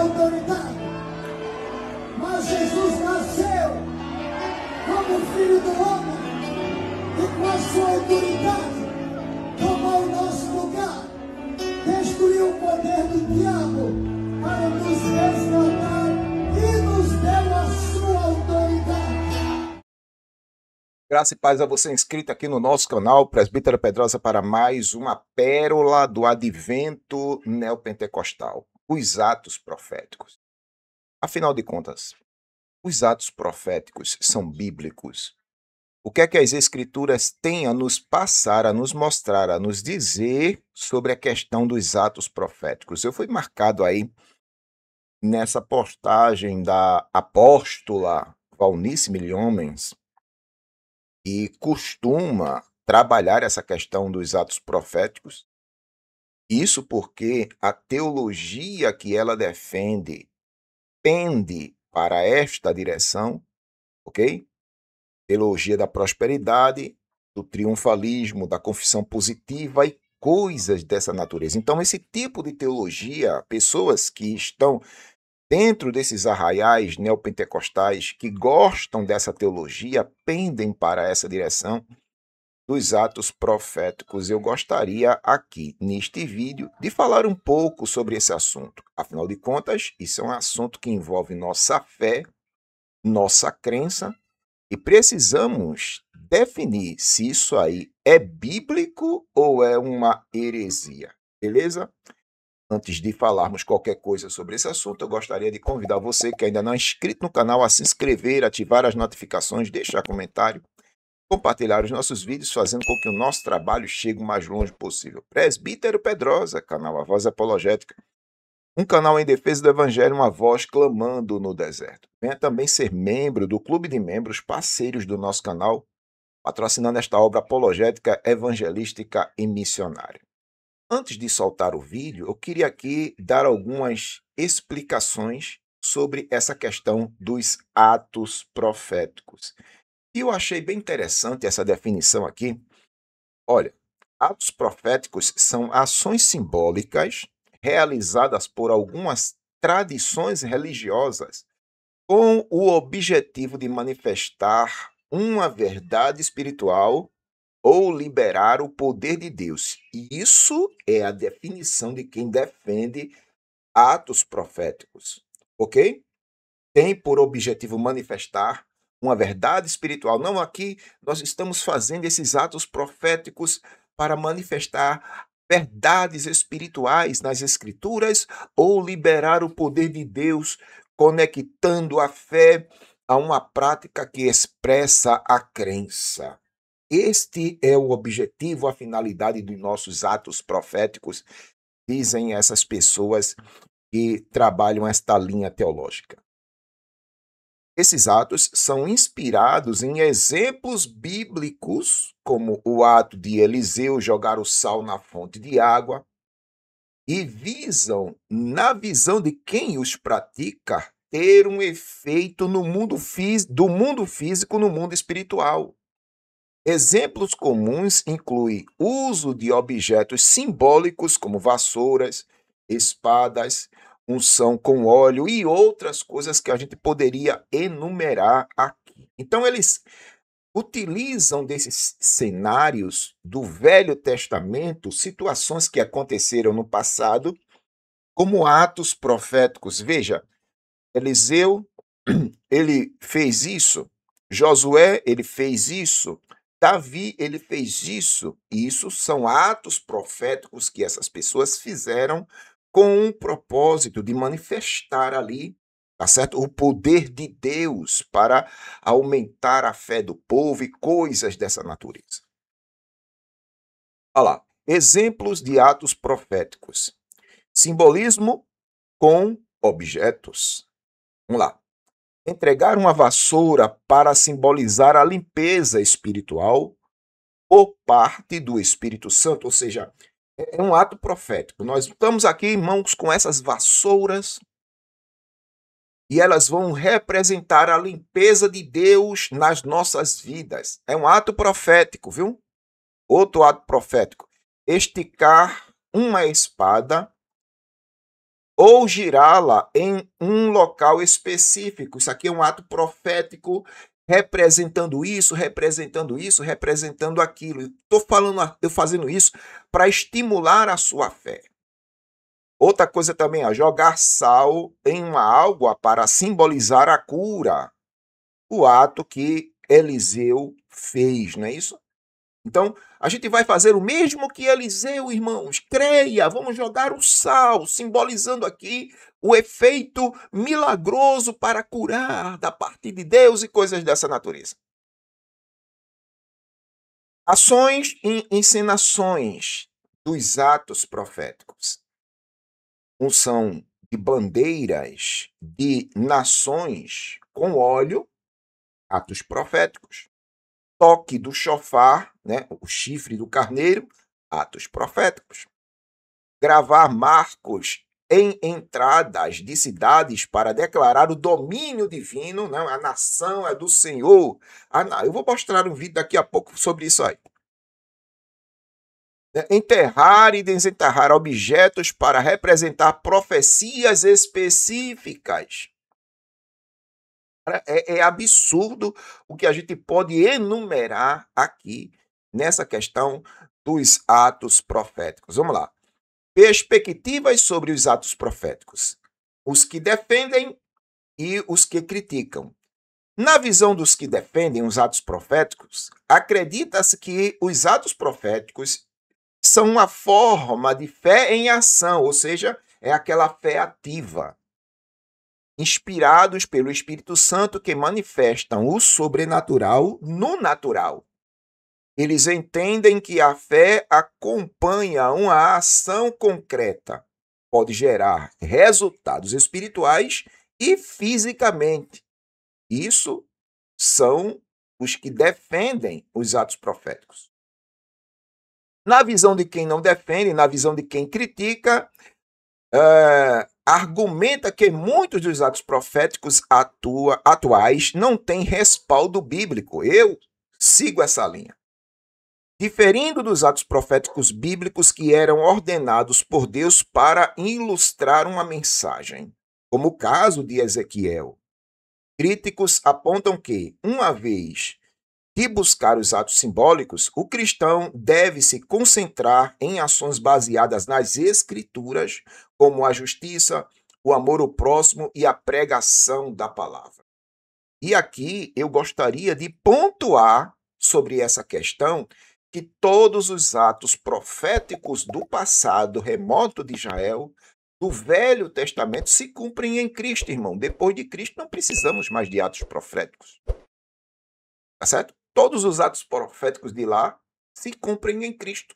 autoridade. Mas Jesus nasceu como filho do homem e com a sua autoridade tomou o nosso lugar, destruiu o poder do diabo para nos resgatar e nos deu a sua autoridade. Graça e paz a você inscrito aqui no nosso canal, Presbítero Pedrosa, para mais uma pérola do advento neopentecostal, os atos proféticos. Afinal de contas, os atos proféticos são bíblicos? O que é que as Escrituras têm a nos passar, a nos mostrar, a nos dizer sobre a questão dos atos proféticos? Eu fui marcado aí nessa postagem da apóstola Valnice Milhomens, que costuma trabalhar essa questão dos atos proféticos. Isso porque a teologia que ela defende pende para esta direção, ok? Teologia da prosperidade, do triunfalismo, da confissão positiva e coisas dessa natureza. Então, esse tipo de teologia, pessoas que estão dentro desses arraiais neopentecostais, que gostam dessa teologia, pendem para essa direção dos atos proféticos. Eu gostaria aqui, neste vídeo, de falar um pouco sobre esse assunto. Afinal de contas, isso é um assunto que envolve nossa fé, nossa crença, e precisamos definir se isso aí é bíblico ou é uma heresia, beleza? Antes de falarmos qualquer coisa sobre esse assunto, eu gostaria de convidar você que ainda não é inscrito no canal a se inscrever, ativar as notificações, deixar comentário, compartilhar os nossos vídeos, fazendo com que o nosso trabalho chegue o mais longe possível. Presbítero Pedrosa, canal A Voz Apologética, um canal em defesa do Evangelho, uma voz clamando no deserto. Venha também ser membro do clube de membros parceiros do nosso canal, patrocinando esta obra apologética, evangelística e missionária. Antes de soltar o vídeo, eu queria aqui dar algumas explicações sobre essa questão dos atos proféticos. E eu achei bem interessante essa definição aqui. Olha, atos proféticos são ações simbólicas realizadas por algumas tradições religiosas com o objetivo de manifestar uma verdade espiritual ou liberar o poder de Deus. E isso é a definição de quem defende atos proféticos, ok? Tem por objetivo manifestar uma verdade espiritual. Não, aqui nós estamos fazendo esses atos proféticos para manifestar verdades espirituais nas Escrituras ou liberar o poder de Deus, conectando a fé a uma prática que expressa a crença. Este é o objetivo, a finalidade dos nossos atos proféticos, dizem essas pessoas que trabalham esta linha teológica. Esses atos são inspirados em exemplos bíblicos, como o ato de Eliseu jogar o sal na fonte de água, e visam, na visão de quem os pratica, ter um efeito no mundo do mundo físico no mundo espiritual. Exemplos comuns incluem uso de objetos simbólicos como vassouras, espadas, unção com óleo e outras coisas que a gente poderia enumerar aqui. Então, eles utilizam desses cenários do Velho Testamento, situações que aconteceram no passado, como atos proféticos. Veja, Eliseu, ele fez isso, Josué, ele fez isso, Davi, ele fez isso, e isso são atos proféticos que essas pessoas fizeram com um propósito de manifestar ali, tá certo? O poder de Deus para aumentar a fé do povo e coisas dessa natureza. Olha lá, exemplos de atos proféticos. Simbolismo com objetos. Vamos lá. Entregar uma vassoura para simbolizar a limpeza espiritual por parte do Espírito Santo, ou seja, é um ato profético. Nós estamos aqui, irmãos, com essas vassouras e elas vão representar a limpeza de Deus nas nossas vidas. É um ato profético, viu? Outro ato profético. Esticar uma espada ou girá-la em um local específico. Isso aqui é um ato profético representando isso, representando isso, representando aquilo. Estou falando, eu fazendo isso para estimular a sua fé. Outra coisa também é jogar sal em uma água para simbolizar a cura. O ato que Eliseu fez, não é isso? Então, a gente vai fazer o mesmo que Eliseu, irmãos. Creia, vamos jogar o sal, simbolizando aqui o efeito milagroso para curar da parte de Deus e coisas dessa natureza. Ações e encenações dos atos proféticos. Unção de bandeiras de nações com óleo, atos proféticos. Toque do chofar, né, o chifre do carneiro, atos proféticos. Gravar marcos em entradas de cidades para declarar o domínio divino, não, a nação é do Senhor. Eu vou mostrar um vídeo daqui a pouco sobre isso aí. Enterrar e desenterrar objetos para representar profecias específicas. É absurdo o que a gente pode enumerar aqui nessa questão dos atos proféticos. Vamos lá. Perspectivas sobre os atos proféticos. Os que defendem e os que criticam. Na visão dos que defendem os atos proféticos, acredita-se que os atos proféticos são uma forma de fé em ação, ou seja, é aquela fé ativa, inspirados pelo Espírito Santo que manifestam o sobrenatural no natural. Eles entendem que a fé acompanha uma ação concreta, pode gerar resultados espirituais e fisicamente. Isso são os que defendem os atos proféticos. Na visão de quem não defende, na visão de quem critica, argumenta que muitos dos atos proféticos atuais não têm respaldo bíblico. Eu sigo essa linha. Diferindo dos atos proféticos bíblicos que eram ordenados por Deus para ilustrar uma mensagem, como o caso de Ezequiel. Críticos apontam que, uma vez de buscar os atos simbólicos, o cristão deve se concentrar em ações baseadas nas escrituras, como a justiça, o amor ao próximo e a pregação da palavra. E aqui eu gostaria de pontuar sobre essa questão que todos os atos proféticos do passado remoto de Israel, do Velho Testamento, se cumprem em Cristo, irmão. Depois de Cristo não precisamos mais de atos proféticos. Tá certo? Todos os atos proféticos de lá se cumprem em Cristo.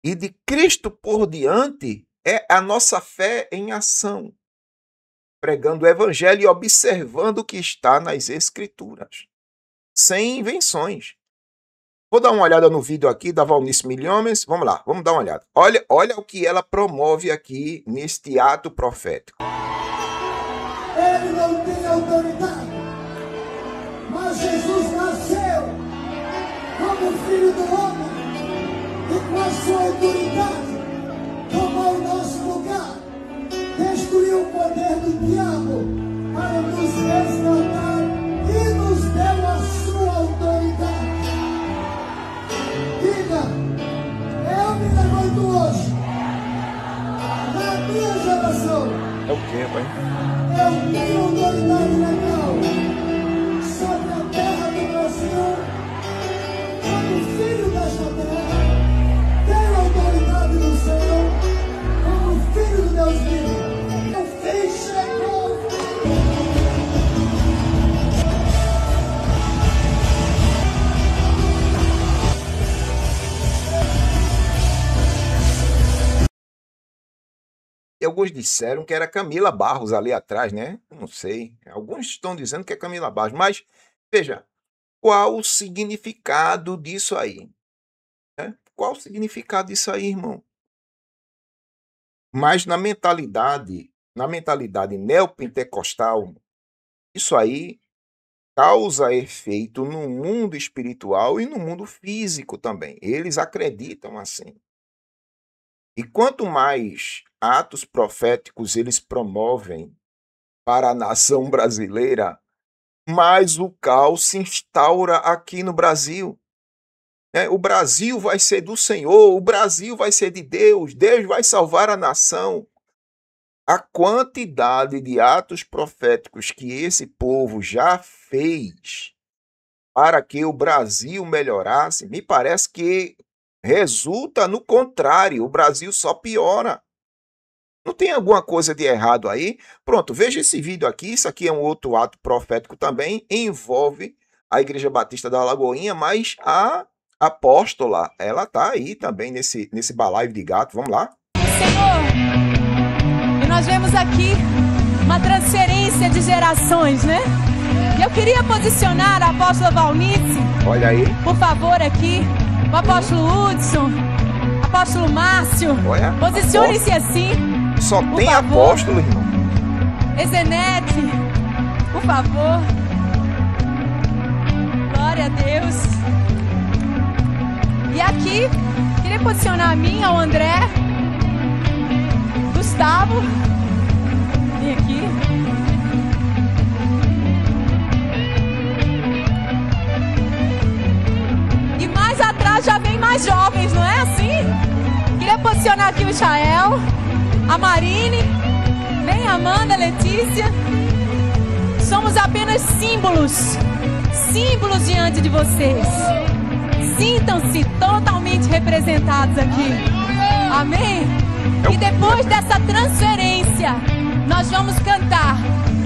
E de Cristo por diante é a nossa fé em ação, pregando o evangelho e observando o que está nas Escrituras, sem invenções. Vou dar uma olhada no vídeo aqui da Valnice Milhomes. Vamos lá, vamos dar uma olhada. Olha o que ela promove aqui neste ato profético. Ele não tem autoridade, mas Jesus nasceu como filho do homem e com a sua autoridade tomou o nosso lugar, destruiu o poder do diabo para nos resgatar e nos deu a sua autoridade. Diga, eu me levanto hoje, na minha geração. É o quê, pai? Eu tenho autoridade legal sobre a terra do Brasil, como filho desta terra. Tenho autoridade do Senhor, como filho de Deus vivo. O fim chegou. E alguns disseram que era Camila Barros ali atrás, né? Não sei. Alguns estão dizendo que é Camila Barros. Mas, veja, qual o significado disso aí? Qual o significado disso aí, irmão? Mas na mentalidade neopentecostal, isso aí causa efeito no mundo espiritual e no mundo físico também. Eles acreditam assim. E quanto mais atos proféticos eles promovem para a nação brasileira, mais o caos se instaura aqui no Brasil. O Brasil vai ser do Senhor, o Brasil vai ser de Deus, Deus vai salvar a nação. A quantidade de atos proféticos que esse povo já fez para que o Brasil melhorasse, me parece que resulta no contrário, o Brasil só piora. Não tem alguma coisa de errado aí? Pronto, veja esse vídeo aqui, isso aqui é um outro ato profético também, envolve a Igreja Batista da Lagoinha, mas a apóstola, ela tá aí também nesse balaio de gato, vamos lá? Senhor, e nós vemos aqui uma transferência de gerações, né? Eu queria posicionar a apóstola Valnice. Olha aí. Por favor, aqui. O apóstolo Hudson. Apóstolo Márcio. Olha. Posicione-se assim. Só tem apóstolo, irmão. Ezenete. Por favor. Glória a Deus. E aqui, queria posicionar a mim, ao André. Gustavo. Vem aqui. Já vem mais jovens, não é assim? Queria posicionar aqui o Israel, a Marine, vem a Amanda, Letícia. Somos apenas símbolos diante de vocês. Sintam-se totalmente representados aqui. Amém? E depois dessa transferência, nós vamos cantar: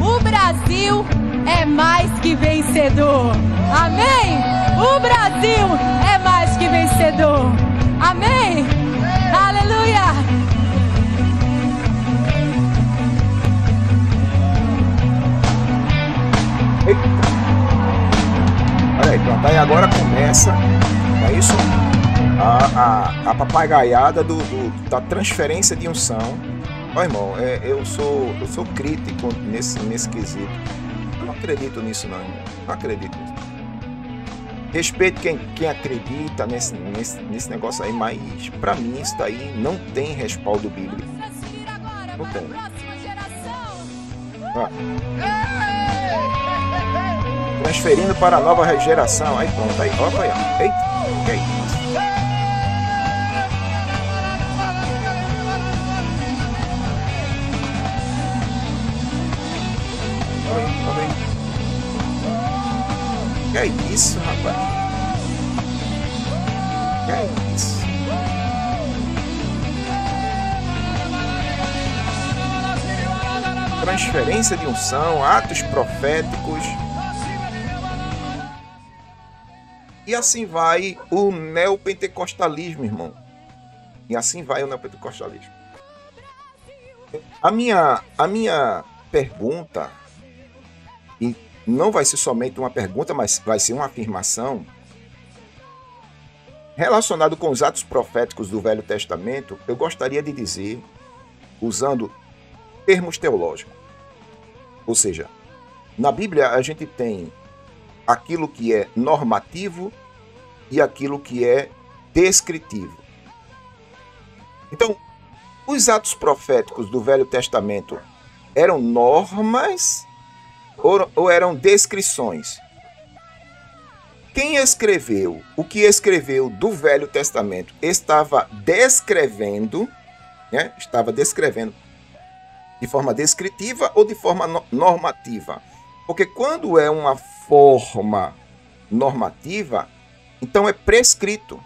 o Brasil é mais que vencedor. Amém? O Brasil é mais que vencedor. Amém? Aleluia! Eita. Olha aí, pronto. Aí agora começa, é isso? A papagaiada da transferência de unção. Ó, irmão, eu sou crítico nesse quesito. Eu não acredito nisso, não, irmão. Não acredito nisso. Respeito quem acredita nesse negócio aí, mas para mim isso daí não tem respaldo bíblico. Não tem. Transferindo para a nova geração. Aí pronto, aí, opa aí, ó. Eita, que é isso? Que é isso, rapaz? Que é isso? Transferência de unção, atos proféticos. E assim vai o neopentecostalismo, irmão. E assim vai o neopentecostalismo. A minha pergunta, e não vai ser somente uma pergunta, mas vai ser uma afirmação, relacionado com os atos proféticos do Velho Testamento, eu gostaria de dizer, usando termos teológicos. Ou seja, na Bíblia a gente tem aquilo que é normativo e aquilo que é descritivo. Então, os atos proféticos do Velho Testamento eram normas ou eram descrições? Quem escreveu, o que escreveu do Velho Testamento estava descrevendo, né? Estava descrevendo de forma descritiva ou de forma normativa? Porque quando é uma forma normativa, então é prescrito.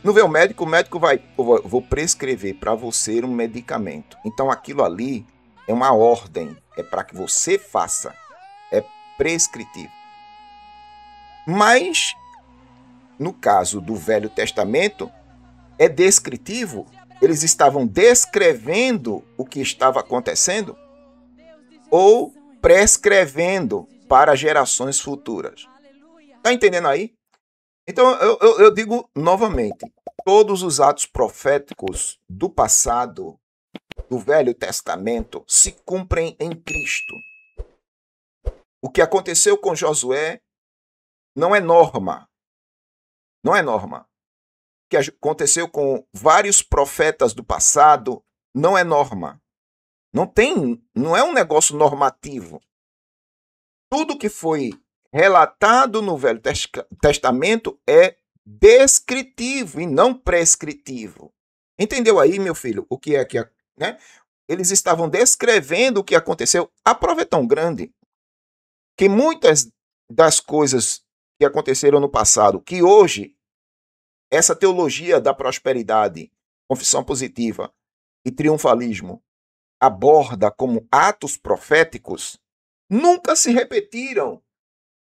Não vê o médico vai, vou prescrever para você um medicamento. Então aquilo ali é uma ordem, é para que você faça, é prescritivo. Mas, no caso do Velho Testamento, é descritivo. Eles estavam descrevendo o que estava acontecendo ou prescrevendo para gerações futuras. Está entendendo aí? Então, eu digo novamente, todos os atos proféticos do passado, do Velho Testamento, se cumprem em Cristo. O que aconteceu com Josué não é norma. Não é norma. que aconteceu com vários profetas do passado não é norma. Não é um negócio normativo. Tudo que foi relatado no Velho Testamento é descritivo e não prescritivo. Entendeu aí, meu filho, o que é que, né? Eles estavam descrevendo o que aconteceu. A prova é tão grande que muitas das coisas que aconteceram no passado, que hoje essa teologia da prosperidade, confissão positiva e triunfalismo aborda como atos proféticos, nunca se repetiram.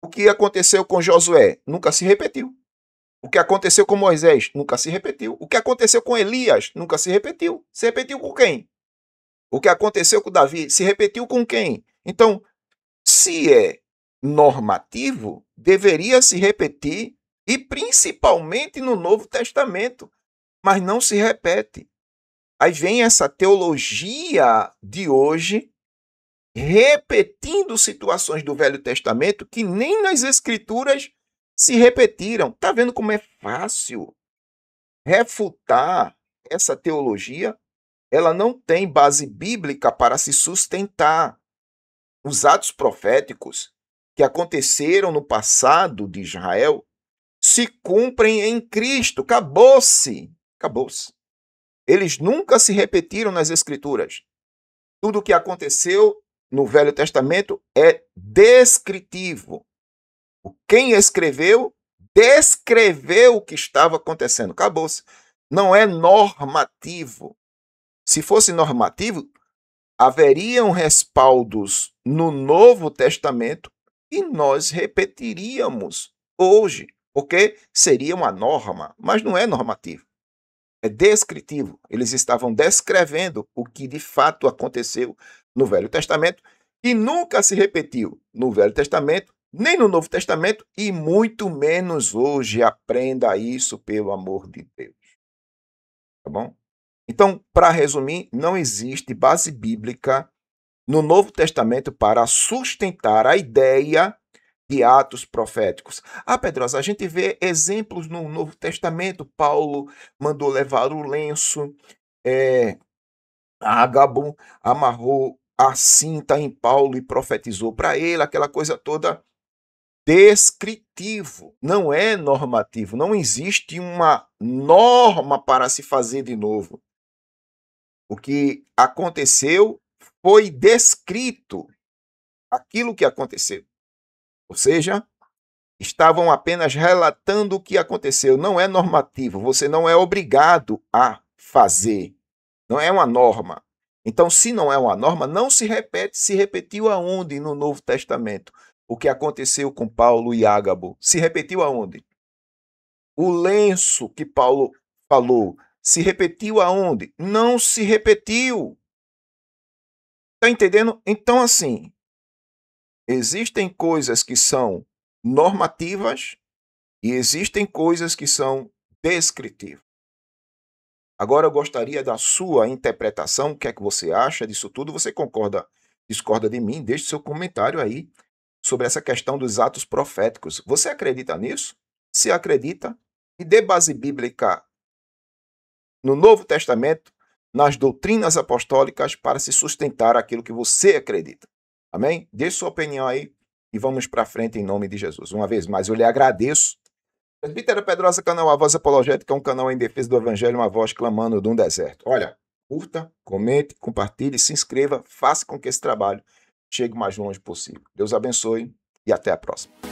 O que aconteceu com Josué nunca se repetiu. O que aconteceu com Moisés nunca se repetiu. O que aconteceu com Elias nunca se repetiu. Se repetiu com quem? O que aconteceu com Davi se repetiu com quem? Então, se é normativo, deveria se repetir, e principalmente no Novo Testamento, mas não se repete. Aí vem essa teologia de hoje, repetindo situações do Velho Testamento que nem nas Escrituras se repetiram. Está vendo como é fácil refutar essa teologia? Ela não tem base bíblica para se sustentar. Os atos proféticos que aconteceram no passado de Israel se cumprem em Cristo. Acabou-se. Acabou-se. Eles nunca se repetiram nas Escrituras. Tudo o que aconteceu no Velho Testamento é descritivo. Quem escreveu, descreveu o que estava acontecendo. Acabou-se. Não é normativo. Se fosse normativo, haveriam respaldos no Novo Testamento e nós repetiríamos hoje, porque seria uma norma, mas não é normativo. É descritivo. Eles estavam descrevendo o que de fato aconteceu no Velho Testamento e nunca se repetiu no Velho Testamento, nem no Novo Testamento e muito menos hoje. Aprenda isso, pelo amor de Deus. Tá bom? Então, para resumir, não existe base bíblica no Novo Testamento para sustentar a ideia de atos proféticos. Pedrosa, a gente vê exemplos no Novo Testamento. Paulo mandou levar o lenço, Ágabo amarrou a cinta em Paulo e profetizou para ele, aquela coisa toda. Descritivo, não é normativo. Não existe uma norma para se fazer de novo. O que aconteceu foi descrito, aquilo que aconteceu. Ou seja, estavam apenas relatando o que aconteceu. Não é normativo, você não é obrigado a fazer. Não é uma norma. Então, se não é uma norma, não se repete. Se repetiu aonde no Novo Testamento? O que aconteceu com Paulo e Ágabo? Se repetiu aonde? O lenço que Paulo falou se repetiu aonde? Não se repetiu. Está entendendo? Então, assim, existem coisas que são normativas e existem coisas que são descritivas. Agora eu gostaria da sua interpretação. O que é que você acha disso tudo? Você concorda, discorda de mim? Deixe seu comentário aí sobre essa questão dos atos proféticos. Você acredita nisso? Se acredita, e dê base bíblica no Novo Testamento, nas doutrinas apostólicas, para se sustentar aquilo que você acredita. Amém? Dê sua opinião aí e vamos para frente em nome de Jesus. Uma vez mais, eu lhe agradeço. Presbítero Pedrosa, canal A Voz Apologética, um canal em defesa do Evangelho, uma voz clamando de um deserto. Olha, curta, comente, compartilhe, se inscreva, faça com que esse trabalho chegue o mais longe possível. Deus abençoe e até a próxima.